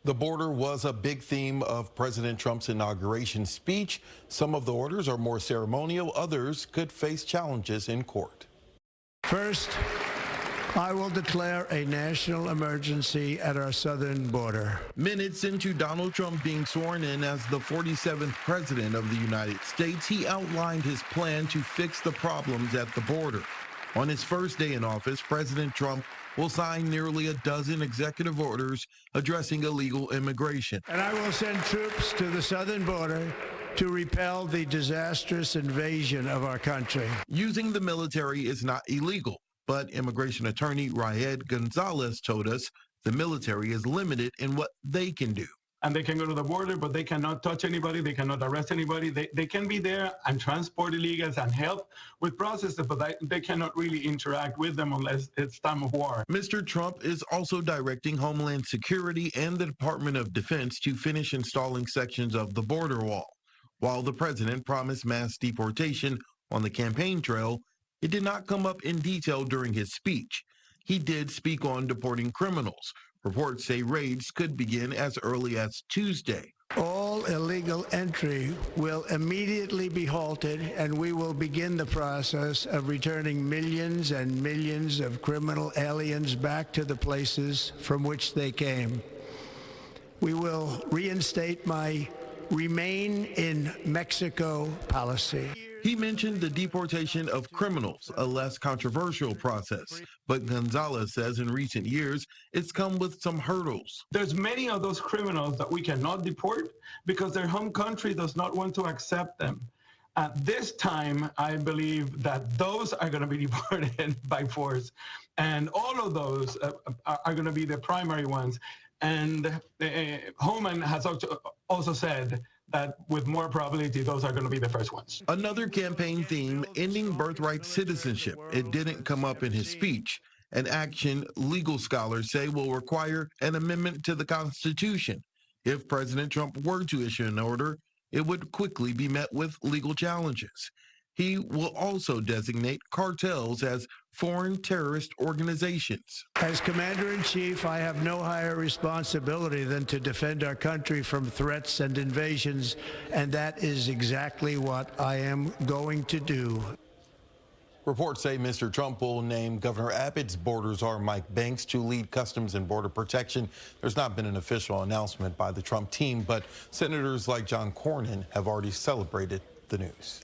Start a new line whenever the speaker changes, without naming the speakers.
The border was a big theme of President Trump's inauguration speech. Some of the orders are more ceremonial, others could face challenges in court.
First, I will declare a national emergency at our southern border.
Minutes into Donald Trump being sworn in as the 47th president of the United States, he outlined his plan to fix the problems at the border. On his first day in office, President Trump will sign nearly a dozen executive orders addressing illegal immigration.
And I will send troops to the southern border to repel the disastrous invasion of our country.
Using the military is not illegal, but immigration attorney Raed Gonzalez told us the military is limited in what they can do.
And they can go to the border, but they cannot touch anybody. They cannot arrest anybody. They can be there and transport illegals and help with processes, but they cannot really interact with them unless it's time of war.
Mr. Trump is also directing Homeland Security and the Department of Defense to finish installing sections of the border wall. While the president promised mass deportation on the campaign trail, it did not come up in detail during his speech. He did speak on deporting criminals. Reports say raids could begin as early as Tuesday.
All illegal entry will immediately be halted, and we will begin the process of returning millions and millions of criminal aliens back to the places from which they came. We will reinstate my Remain in Mexico policy.
He mentioned the deportation of criminals, a less controversial process. But Gonzalez says in recent years, it's come with some hurdles.
There's many of those criminals that we cannot deport because their home country does not want to accept them. At this time, I believe that those are going to be deported by force. And all of those are going to be the primary ones. And Homan has also said that with more probability, those are going to be the first ones.
Another campaign theme, ending birthright citizenship. It didn't come up in his speech. An action legal scholars say will require an amendment to the Constitution. If President Trump were to issue an order, it would quickly be met with legal challenges. He will also designate cartels as foreign terrorist organizations.
As Commander-in-Chief, I have no higher responsibility than to defend our country from threats and invasions, and that is exactly what I am going to do.
Reports say Mr. Trump will name Governor Abbott's border czar Mike Banks to lead Customs and Border Protection. There's not been an official announcement by the Trump team, but senators like John Cornyn have already celebrated the news.